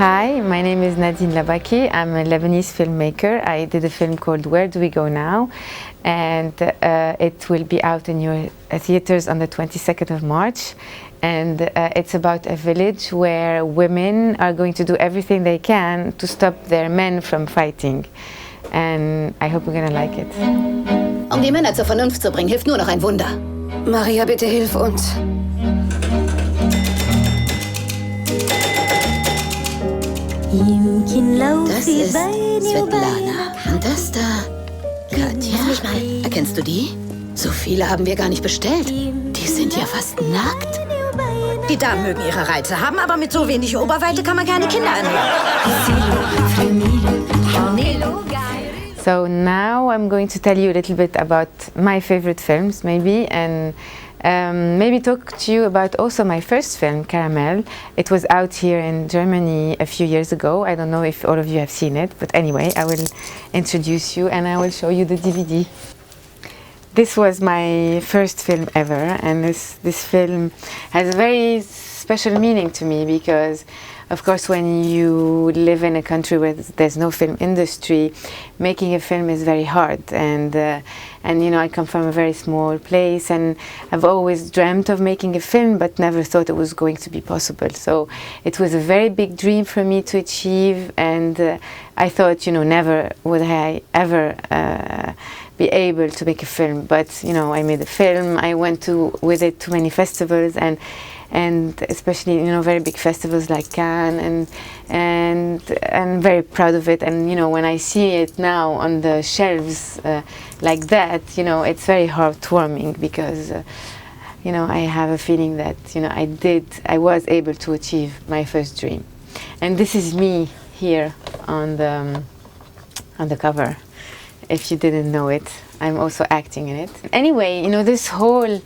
Hi, my name is Nadine Labaki. I'm a Lebanese filmmaker. I did a film called Where Do We Go Now? And it will be out in your theaters on the 22nd of March. And it's about a village where women are going to do everything they can to stop their men from fighting. And I hope you're gonna like it. Die Männer zur Vernunft zu bringen, hilft nur noch ein Wunder. Maria, bitte hilf uns. Das ist Svetlana. Und das da, Katja. Erkennst du die? So viele haben wir gar nicht bestellt. Die sind ja fast nackt. Die Damen mögen ihre Reize haben, aber mit so wenig Oberweite kann man keine Kinder ernähren. So now I'm going to tell you a little bit about my favorite films, maybe, and maybe talk to you about also my first film, Caramel. It was out here in Germany a few years ago. I don't know if all of you have seen it, but anyway, I will introduce you and I will show you the DVD. This was my first film ever, and this film has a very special meaning to me because, of course, when you live in a country where there's no film industry, making a film is very hard. And you know, I come from a very small place, and I've always dreamt of making a film, but never thought it was going to be possible. So it was a very big dream for me to achieve, and I thought, you know, never would I ever be able to make a film. But you know, I made a film. I went with it to many festivals, and especially, you know, very big festivals like Cannes, and I'm very proud of it. And you know, when I see it now on the shelves like that, you know, it's very heartwarming because you know, I have a feeling that, you know, I was able to achieve my first dream. And this is me here on the cover. If you didn't know it, I'm also acting in it. Anyway, you know, this whole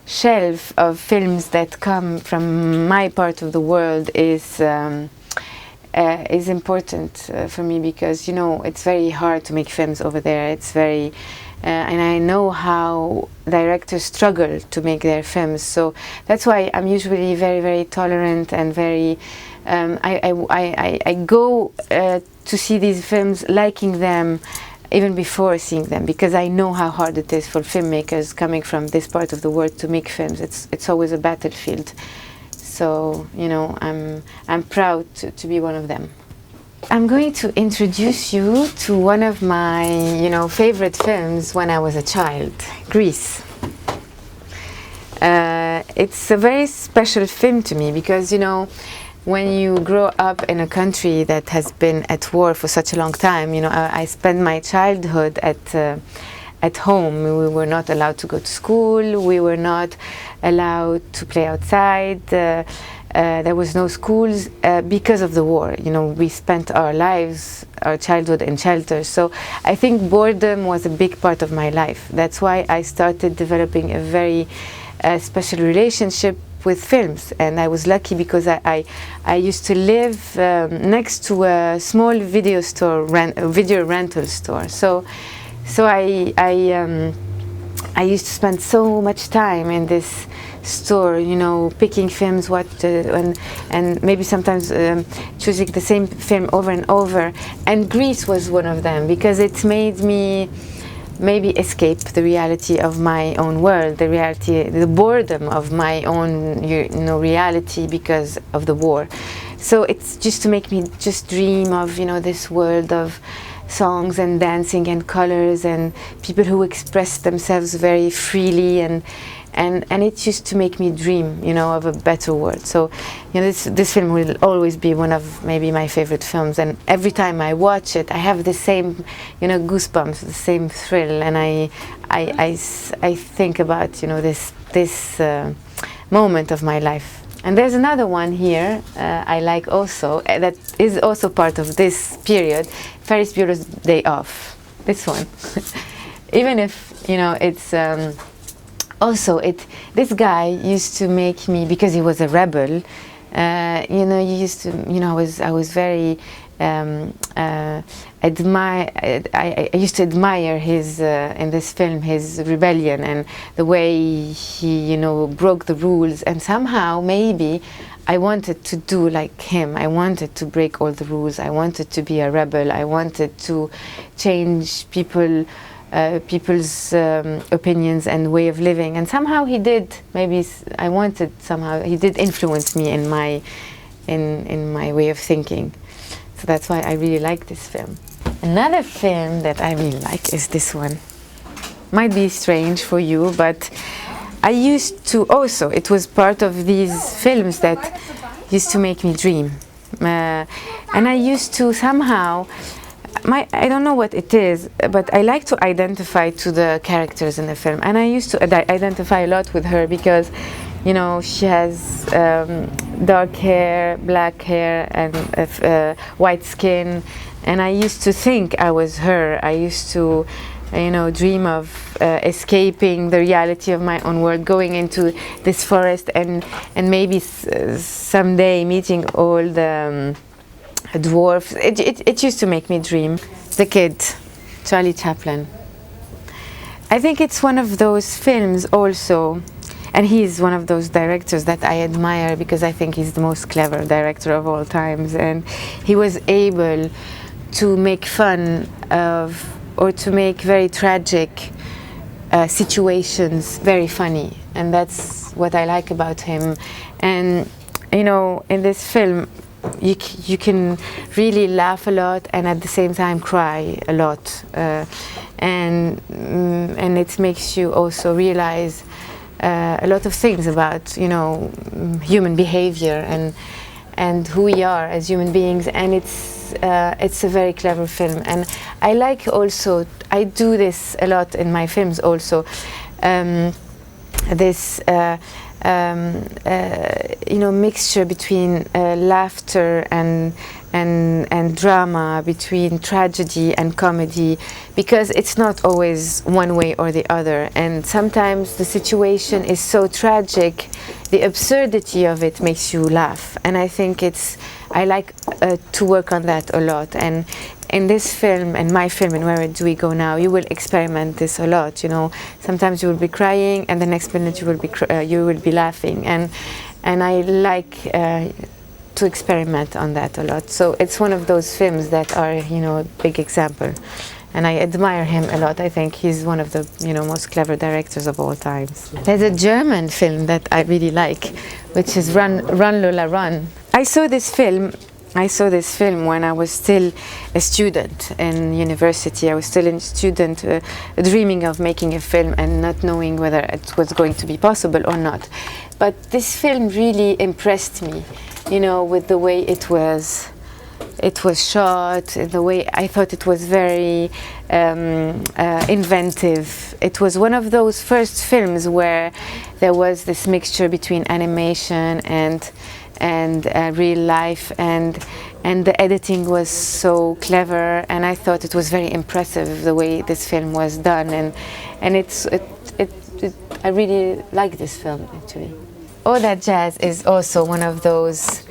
shelf of films that come from my part of the world is important for me because, you know, it's very hard to make films over there. It's very and I know how directors struggle to make their films, so that's why I'm usually very, very tolerant and very I go to see these films liking them even before seeing them, because I know how hard it is for filmmakers coming from this part of the world to make films. It's always a battlefield. So, you know, I'm proud to be one of them. I'm going to introduce you to one of my, you know, favorite films when I was a child, Grease. It's a very special film to me because, you know, when you grow up in a country that has been at war for such a long time, you know, I spent my childhood at home. We were not allowed to go to school. We were not allowed to play outside. There was no schools because of the war. You know, we spent our lives, our childhood in shelters. So I think boredom was a big part of my life. That's why I started developing a very special relationship with films, and I was lucky because I used to live next to a small video rental store. So I used to spend so much time in this store, you know, picking films, and maybe sometimes choosing the same film over and over. And Grease was one of them because it made me maybe escape the reality of my own world, the boredom of my own, you know, reality because of the war. So it's just to make me just dream of, you know, this world of songs and dancing and colors and people who express themselves very freely, and it used to make me dream, you know, of a better world. So, you know, this film will always be one of maybe my favorite films, and every time I watch it, I have the same, you know, goosebumps, the same thrill, and I think about, you know, this moment of my life. And there's another one here I like also that is also part of this period, Ferris Bueller's Day Off. This one, even if, you know, it's. Also, this guy used to make me, because he was a rebel, you know, he used to, you know, I was very I used to admire his in this film his rebellion and the way he broke the rules, and somehow maybe I wanted to do like him. I wanted to break all the rules. I wanted to be a rebel. I wanted to change people's opinions and way of living, and somehow he did. Maybe I wanted somehow he did influence me in my way of thinking. So that's why I really like this film. Another film that I really like is this one. Might be strange for you, but I used to also, it was part of these films that used to make me dream. And I used to somehow, I don't know what it is, but I like to identify to the characters in the film. And I used to identify a lot with her because, she has dark hair, black hair, and white skin. And I used to think I was her. I used to, dream of escaping the reality of my own world, going into this forest, and maybe someday meeting all the dwarfs. It used to make me dream. The Kid, Charlie Chaplin. I think it's one of those films also, and he's one of those directors that I admire because I think he's the most clever director of all times, and he was able to make fun of, or to make very tragic situations very funny, and that's what I like about him. And in this film you can really laugh a lot and at the same time cry a lot, and it makes you also realize a lot of things about human behavior and who we are as human beings, and it's a very clever film. And I like also, I do this a lot in my films also, this mixture between laughter and drama, between tragedy and comedy, because it's not always one way or the other, and sometimes the situation is so tragic, the absurdity of it makes you laugh, and I think I like to work on that a lot. And in this film, and my film, and Where Do We Go Now, you will experiment this a lot. Sometimes you will be crying, and the next minute you will be laughing, and I like to experiment on that a lot. So it's one of those films that are a big example, and I admire him a lot. I think he's one of the most clever directors of all times. There's a German film that I really like, which is Run Lola Run. I saw this film when I was still a student in university. I was still a student dreaming of making a film and not knowing whether it was going to be possible or not. But this film really impressed me, with the way it was shot, the way I thought it was very inventive. It was one of those first films where there was this mixture between animation and real life, and the editing was so clever, and I thought it was very impressive the way this film was done, and I really like this film actually. All That Jazz is also one of those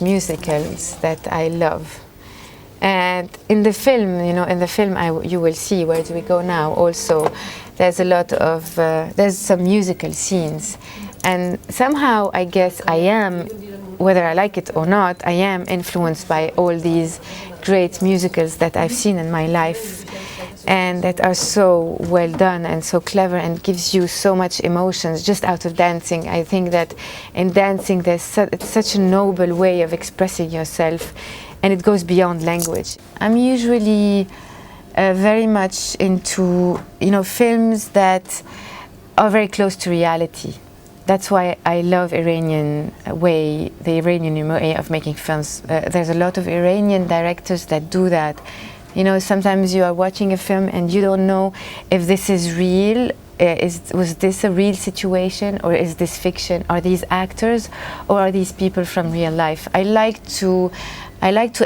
musicals that I love. And in the film, you will see Where Do We Go Now also, there's a lot of there's some musical scenes, and somehow I guess I am, whether I like it or not, I am influenced by all these great musicals that I've seen in my life, and that are so well done and so clever and gives you so much emotions just out of dancing. I think that in dancing it's such a noble way of expressing yourself, and it goes beyond language. I'm usually very much into films that are very close to reality. That's why I love the Iranian way of making films. There's a lot of Iranian directors that do that. Sometimes you are watching a film and you don't know if this is real. Was this a real situation, or is this fiction? Are these actors, or are these people from real life? I like to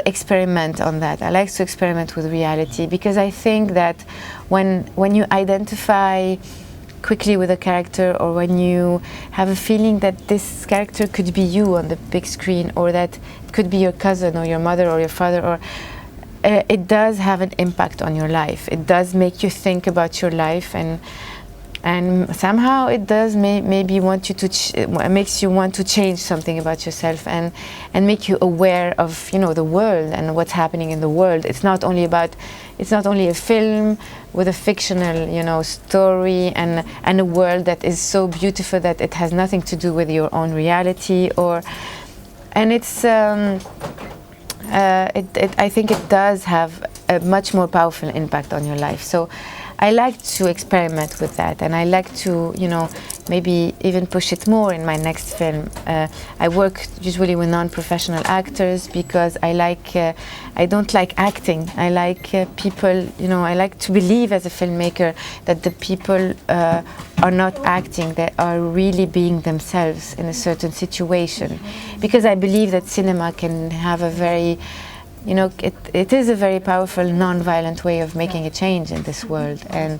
experiment on that. I like to experiment with reality, because I think that when you identify quickly with a character, or when you have a feeling that this character could be you on the big screen, or that it could be your cousin or your mother or your father, or it does have an impact on your life. It does make you think about your life, and somehow it does maybe want you to makes you want to change something about yourself, and make you aware of, you know, the world and what's happening in the world. It's not only a film with a fictional, you know, story and a world that is so beautiful that it has nothing to do with your own reality, and it's I think it does have a much more powerful impact on your life. So I like to experiment with that, and I like to, you know, maybe even push it more in my next film. I work usually with non-professional actors because I don't like acting. I like people, you know, I like to believe as a filmmaker that the people are not acting, they are really being themselves in a certain situation. Because I believe that cinema can have a very, you know, it is a very powerful non-violent way of making a change in this world, and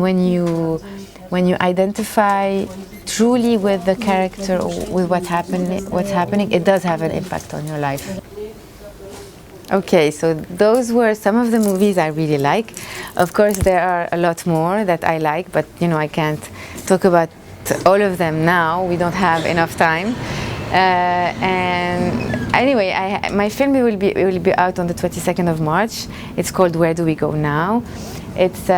when you identify truly with the character or with what's happening, it does have an impact on your life. Okay, so those were some of the movies I really like. Of course, there are a lot more that I like, but you know, I can't talk about all of them now. We don't have enough time. And anyway, my film will be out on the 22nd of March. It's called Where Do We Go Now? It's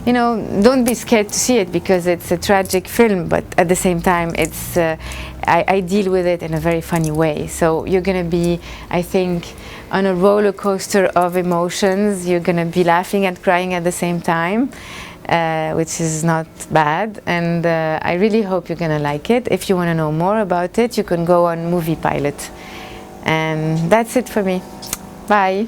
you know, don't be scared to see it because it's a tragic film, but at the same time, it's I deal with it in a very funny way. So you're gonna be, I think, on a roller coaster of emotions. You're gonna be laughing and crying at the same time. Which is not bad, and I really hope you're gonna like it. If you want to know more about it, you can go on Movie Pilot. And that's it for me. Bye.